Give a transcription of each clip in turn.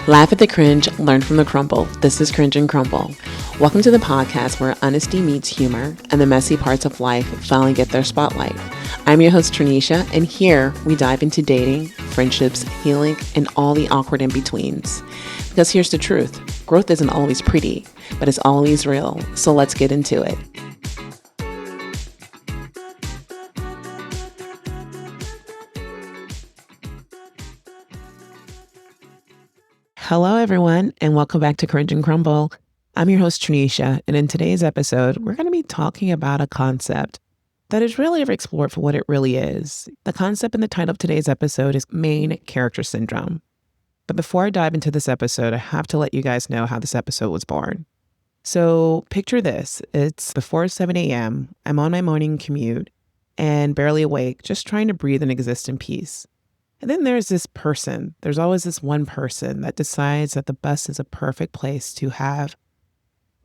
Laugh at the cringe, learn from the crumble. This is Cringe and Crumble. Welcome to the podcast where honesty meets humor and the messy parts of life finally get their spotlight. I'm your host, Tranisha, and here we dive into dating, friendships, healing, and all the awkward in-betweens. Because here's the truth, growth isn't always pretty, but it's always real, so let's get into it. Hello, everyone, and welcome back to Cringe and Crumble. I'm your host, Tranisha, and in today's episode, we're going to be talking about a concept that is really ever explored for what it really is. The concept in the title of today's episode is main character syndrome. But before I dive into this episode, I have to let you guys know how this episode was born. So picture this. It's before 7 a.m. I'm on my morning commute and barely awake, just trying to breathe and exist in peace. And then there's always this one person that decides that the bus is a perfect place to have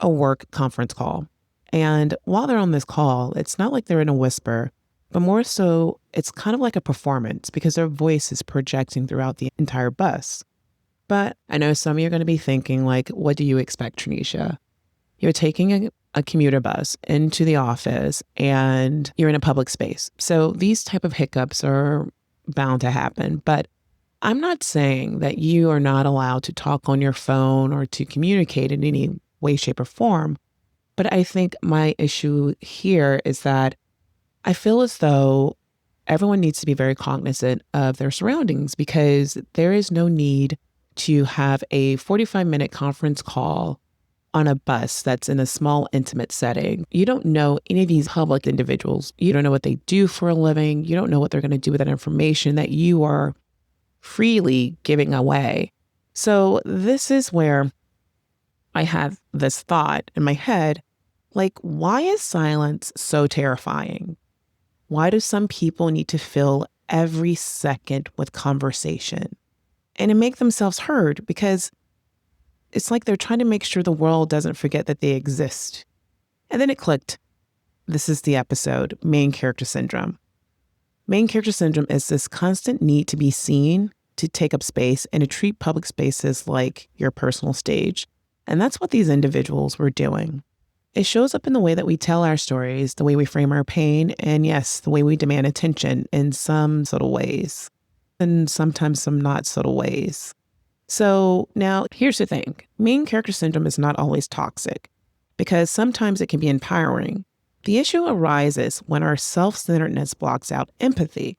a work conference call. And while they're on this call, it's not like they're in a whisper, but more so it's kind of like a performance because their voice is projecting throughout the entire bus. But I know some of you are going to be thinking, like, what do you expect, Tranisha? You're taking a commuter bus into the office and you're in a public space. So these type of hiccups are bound to happen. But I'm not saying that you are not allowed to talk on your phone or to communicate in any way, shape, or form. But I think my issue here is that I feel as though everyone needs to be very cognizant of their surroundings because there is no need to have a 45-minute conference call on a bus that's in a small, intimate setting. You don't know any of these public individuals. You don't know what they do for a living. You don't know what they're going to do with that information that you are freely giving away. So this is where I have this thought in my head, like, why is silence so terrifying? Why do some people need to fill every second with conversation and to make themselves heard? Because it's like they're trying to make sure the world doesn't forget that they exist. And then it clicked. This is the episode, Main Character Syndrome. Main character syndrome is this constant need to be seen, to take up space, and to treat public spaces like your personal stage. And that's what these individuals were doing. It shows up in the way that we tell our stories, the way we frame our pain, and yes, the way we demand attention in some subtle ways, and sometimes some not subtle ways. So now here's the thing. Main character syndrome is not always toxic because sometimes it can be empowering. The issue arises when our self-centeredness blocks out empathy,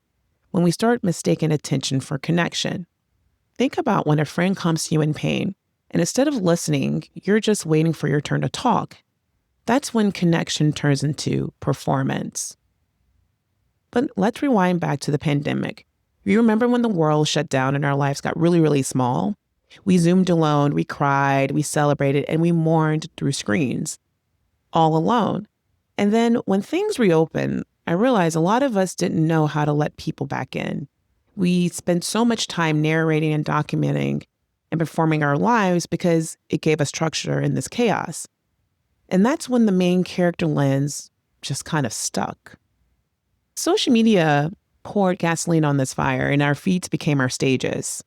when we start mistaking attention for connection. Think about when a friend comes to you in pain and instead of listening, you're just waiting for your turn to talk. That's when connection turns into performance. But let's rewind back to the pandemic. You remember when the world shut down and our lives got really, really small? We Zoomed alone, we cried, we celebrated, and we mourned through screens, all alone. And then when things reopened, I realized a lot of us didn't know how to let people back in. We spent so much time narrating and documenting and performing our lives because it gave us structure in this chaos. And that's when the main character lens just kind of stuck. Social media poured gasoline on this fire and our feeds became our stages.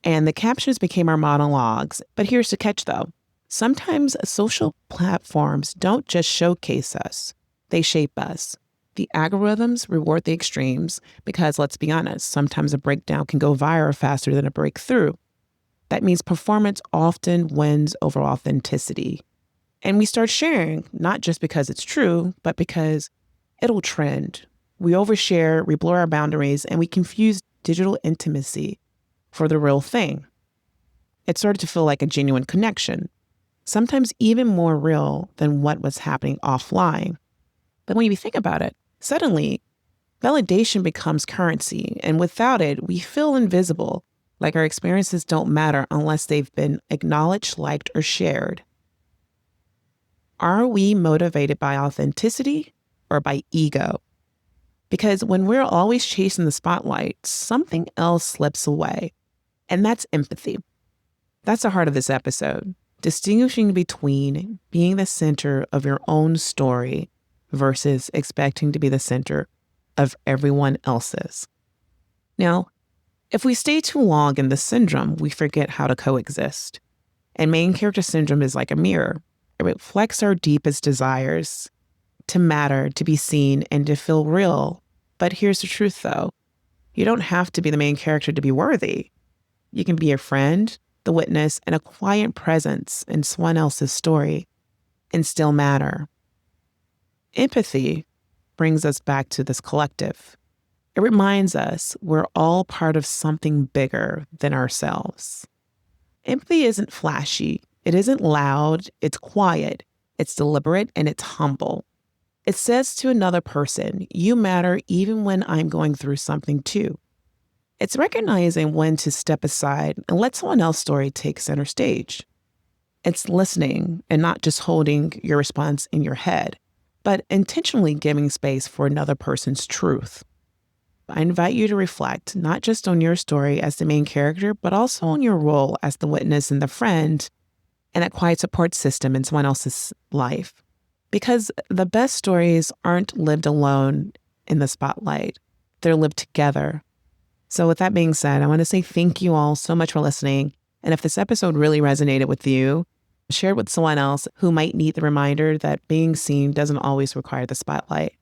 And the captions became our monologues. But here's the catch though. Sometimes social platforms don't just showcase us, they shape us. The algorithms reward the extremes because let's be honest, sometimes a breakdown can go viral faster than a breakthrough. That means performance often wins over authenticity. And we start sharing, not just because it's true, but because it'll trend. We overshare, we blur our boundaries, and we confuse digital intimacy for the real thing. It started to feel like a genuine connection, sometimes even more real than what was happening offline. But when you think about it, suddenly validation becomes currency, and without it, we feel invisible, like our experiences don't matter unless they've been acknowledged, liked, or shared. Are we motivated by authenticity or by ego? Because when we're always chasing the spotlight, something else slips away, and that's empathy. That's the heart of this episode, distinguishing between being the center of your own story versus expecting to be the center of everyone else's. Now, If we stay too long in this syndrome, we forget how to coexist. And main character syndrome is like a mirror. It reflects our deepest desires to matter, to be seen, and to feel real. But here's the truth, though. You don't have to be the main character to be worthy. You can be a friend, the witness, and a quiet presence in someone else's story and still matter. Empathy brings us back to this collective. It reminds us we're all part of something bigger than ourselves. Empathy isn't flashy. It isn't loud. It's quiet. It's deliberate, and it's humble. It says to another person, you matter even when I'm going through something too. It's recognizing when to step aside and let someone else's story take center stage. It's listening and not just holding your response in your head, but intentionally giving space for another person's truth. I invite you to reflect not just on your story as the main character, but also on your role as the witness and the friend and that quiet support system in someone else's life. Because the best stories aren't lived alone in the spotlight. They're lived together. So with that being said, I want to say thank you all so much for listening. And if this episode really resonated with you, share it with someone else who might need the reminder that being seen doesn't always require the spotlight.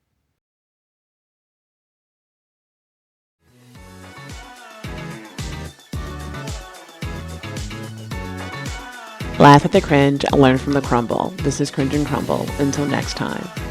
Laugh at the cringe, learn from the crumble. This is Cringe and Crumble. Until next time.